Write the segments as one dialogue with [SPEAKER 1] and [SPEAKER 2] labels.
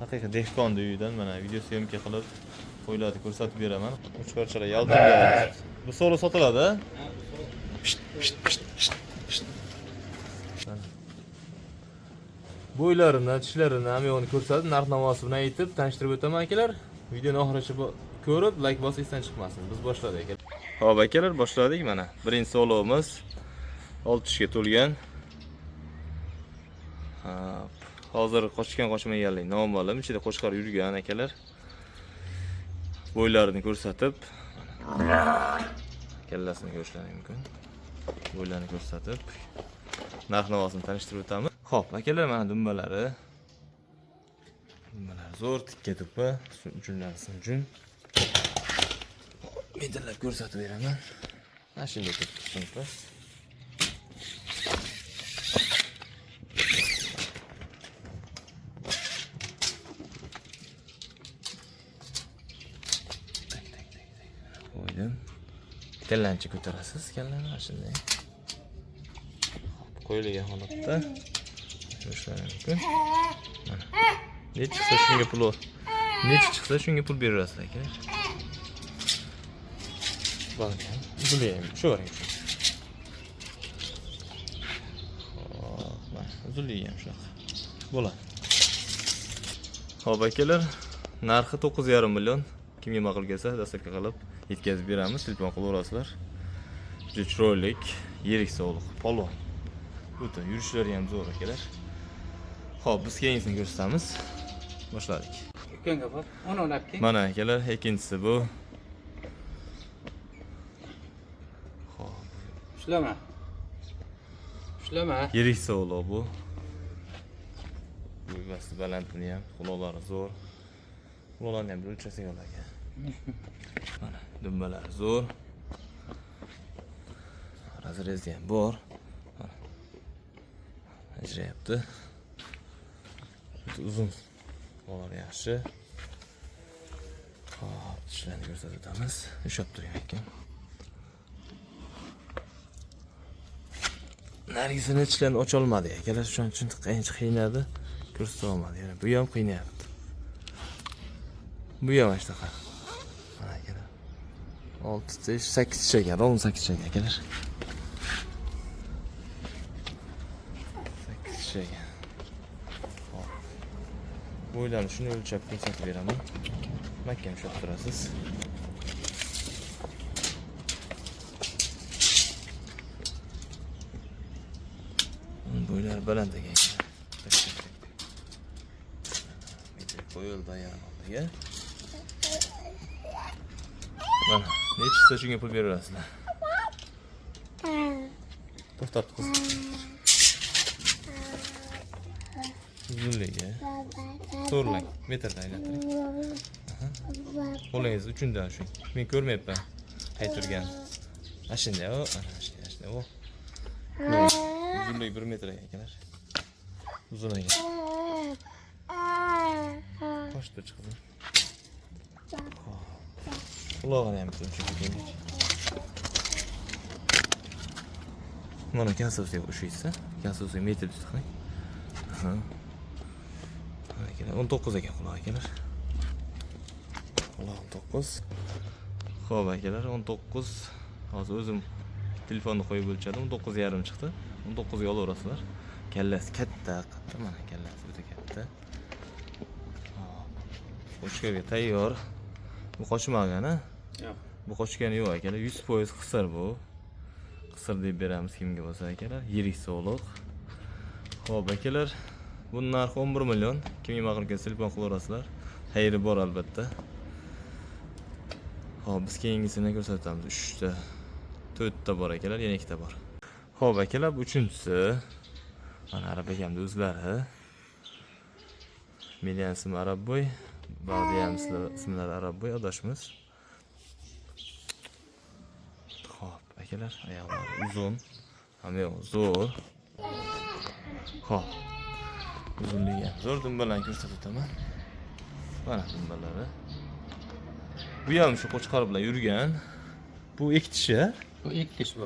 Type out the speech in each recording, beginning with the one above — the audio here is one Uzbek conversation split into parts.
[SPEAKER 1] Haqiqiy dehqon uyidan mana video syomka qilib qo'ylarni ko'rsatib beraman. Uch-qarchalar yaltirlaydi. Bu solo sotiladi. Bo'ylarini, tishlarini, hamyog'ini ko'rsatib, narx-navosi bilan aytib, tanishtirib o'taman akalar. Videoni oxirigacha ko'rib, like bosingizdan chiqmasin. Biz boshladik akalar. Xo'p akalar, boshladik mana. Birinchi solomiz 6 ga to'lgan. Hozir qochmaganlik noma'lum, ichida qo'chqar yurgan akalar. Bo'ylarini ko'rsatib, kallasini ko'rishlari mumkin. Bo'ylarini ko'rsatib, narx-navosini tanishtirib o'tamiz. Xo'p, akalar, mana dumbalari. Dumbalar zo'r tikka tupi, uchun. Medallab ko'rsatib beraman. Mana shunday turibdi. Qo'ydim. Kallanchi ko'tarasiz, kallani mana shunday. Qo'yilgan holatda ko'rishlari mumkin. Mana. Necha chiqsa shunga pul berasiz akalar. Bo'lgan. Bulayam, shu o'ring shu. Xo'p, mana uzulayam shunaqa. Bo'ladi. Xo'p akalar, narxi 9,5 million. Kimga ma'qul kelsa, dastlabki qilib yetkazib beramiz, telefon qilaverasizlar. Juda chiroyli, yirik sog'liq, polvon. O'ta yurishlari ham zo'r akalar. Xo'p, biz keyingisini ko'rsatamiz. Boshladik.
[SPEAKER 2] Ukangga bor, uni olib kel.
[SPEAKER 1] Mana akalar, ikkinchisi bu. Xo'p,
[SPEAKER 2] Ushlama.
[SPEAKER 1] yirik sog'liq bu. Bo'yvasi balandini ham, quloqlari zo'r. Quloqlarni ham bir o'lchasak bo'lar. Mana dumbalar zo'r. Razrezi ham bor. Mana. Ajrayapti. Uzun. Qo'llar yaxshi. Xo'p, tishlarni ko'rsatib o'tamiz. Ushlab turing ekan. Narigisini tishlarini ocha olmadi akalar, shuning uchun qancha qiynadi. Ko'rsata olmadi. Yana bu ham qiynayapti. Bu ham shunaqa. Mana akalar. 6 tish, 8 tish ekan, 18 tish akalar. 8 tish ekan. Hop. Bo'ylarni shuni o'lchab ko'rsatib beraman. Mahkam ushlab turasiz. Bo'ylar baland ekan. Qo'yildi yana oldiga. Mana, nechta shunga pul berasizlar? To'xtat qiz. Uzunligi. To'rlang, metrda aylantiring. Qo'lingiz uchundan shu. Men ko'rmayapman. Qaytirgan. Mana shunday, mana shunday. Uzunligi 1 metr ekanlar. Uzun ekan. Qo'shdi chiqdi. Qulog'ini ham tushuncha. Mana kasosiga o'shaysa, kasosiga metr tutqay. Ha. Akalar 19 ekan quloq akalar. Quloq 19. Xo'p akalar 19. Hozir o'zim telefonni qo'yib o'lchadim, 19,5 chiqdi. 19 ga olaverasizlar. Kallasi katta, mana kallasi o'ta katta. Qo'chqarga tayyor. Bu qochmagan, ha?
[SPEAKER 2] Yo'q.
[SPEAKER 1] Bu qochgani yo'q akalar, 100% qisir bu. Qisir deb beramiz kimga bo'lsa akalar, yirik sog'liq. Xo'p akalar, bu narxi 11 million. Kimga ma'qul kelsa telefon qilaverasizlar. Xayri bor albatta. Xo'p, biz keyingisini ko'rsatamiz. 3 ta, 4 ta bor akalar, yana 2 ta bor. Xo'p akalar, bu uchinchisi. Mana arab ekamda o'zlari. Million ismi Arabboy, ba'zi ham ismlari Arabboy adashmiz. Xo'p, akalar, oyoqlari uzun, hamma zo'r. Xo'p. Uzunligi ham zo'r, dumbalarni ko'rsatib o'taman. Mana dumbalari. Bu ham shu qo'chqar bilan yurgan. Bu ikki tishi.
[SPEAKER 2] Bu ilk tish bu.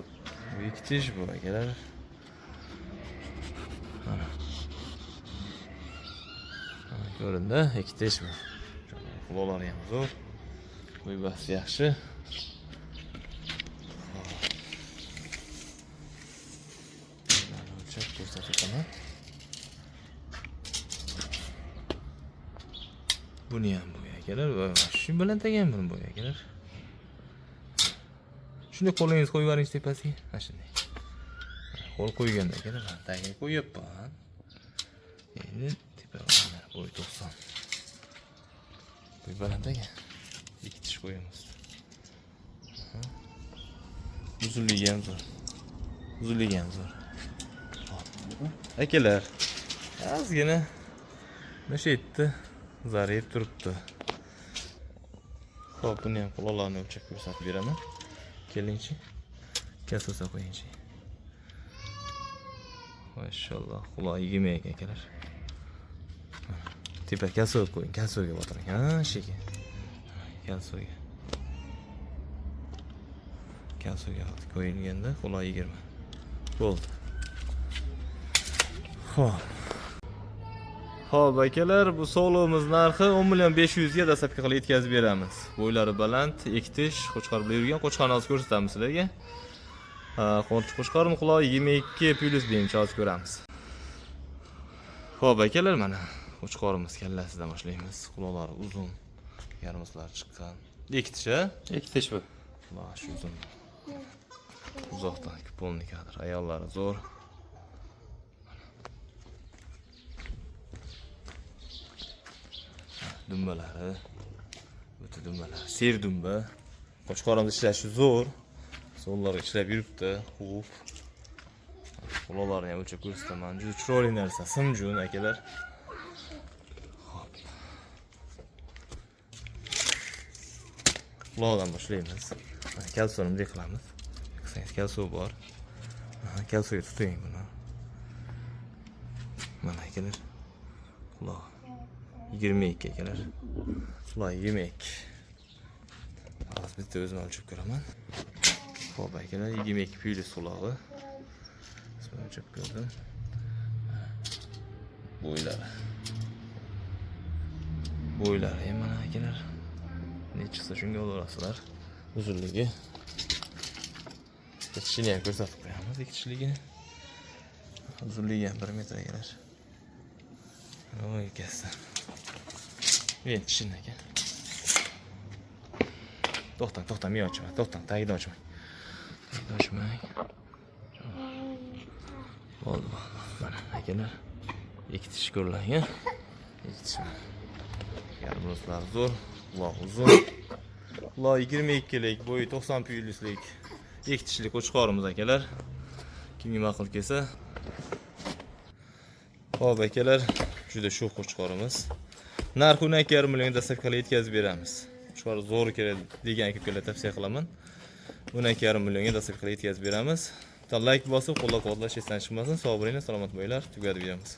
[SPEAKER 1] Bu ikki tish bu akalar. Mana. Ko'rindi, ikkita ish bu. Quloqlari ham zo'r. Bo'ybasi yaxshi. O'lchab ko'rsataman. Buni ham bo'yagilar va shu bilan tegan buni bo'yagilar. Shunday qo'lingiz qo'yib yuboring tepasiga. Mana shunday. Qo'l qo'yganda kelar, tagiga qo'yibman. Endi tepaga bo'y 90. Bu balantaga ikki tish qo'yamiz. Uzunligi ham zo'r. Uzunligi ham zo'r. Akalar, ozgina nima etdi? Zarib turibdi. Xo'p, buni ham quloqlarni o'lchab ko'rsatib beraman. Kelingchi. Kasosa qo'yingchi. Maşallah, quloq 20 akalar. Tepa kasoga qo'ying, kasoga botiring. Ha, shega. Kasoga. Kasoga qo'yilganda quloq 20. Bo'ldi. Xo'p. Xo'p, akalar, bu sog'lig'imiz narxi 10.500 ga dastlabki qilib yetkazib beramiz. Bo'ylari baland, ektish, qo'chqor bilan yurgan qo'chqorni hozir ko'rsatamiz sizlarga. Qo'chqorning qulog'i 22 plus deyimcha hozir ko'ramiz. Xo'p, akalar, mana qo'chqorimiz kallasidan boshlaymiz. Quloqlari uzun, yarmislari chiqqan. Ektish, ha?
[SPEAKER 2] Ektish bu.
[SPEAKER 1] Mana shu uzun. Uzoqdan kupolni kadr. Ayollari zo'r. Dumbalari. O'ta dumbalar. Ser dumba. Qo'chqorimiz ishlashi zo'r. Sonlarga ishlab yuribdi. Xo'p. Quloqlarni ham o'lchab ko'rsataman. Juda chiroyli narsa, simjun akalar. Xo'p. Quloqdan boshlaymiz. Kalsiyumni qilamiz. Qilsangiz kalsiyum bor. Kalsiyumni tuting buni. Mana akalar. Quloq 22 akalar. Quloq 22. Hozir bitta o'zim o'lchab ko'raman. Xo'p, akalar, 22 plus qulog'i. Ismini o'lchab ko'rdim. Bo'ylari ham mana akalar. Necha chiqsa shunga olasizlar. Uzunligi. Ketishini ham ko'rsatib qo'yamiz, ketishligini. Uzunligi ham 1 metr akalar. Voy, kassan. Men tishini aka. To'xtang, men ochman. To'xtang, tagidan ochmang. Ochmang. Bo'ldi. Mana akalar. Ikki tish ko'rlangan. Ikki tish. Yarmislari zo'r, quloq uzun. Quloq 22 lik, bo'yi 90 plyuslik. Ikki tishli qo'chqorimiz akalar. Kimga ma'qul kelsa. Xo'p, akalar, juda sho'x qo'chqorimiz. Narxi 12,5 million dastlabki qilib yetkazib beramiz. Qo'chqor zo'r keladi degan akalarga tavsiya qilaman. 12,5 millionga dastlabki qilib yetkazib beramiz. Like bosib, qo'llab-quvvatlash esdan chiqmasin. Sog' bo'linglar, salomat bo'linglar. Tugadi videomiz.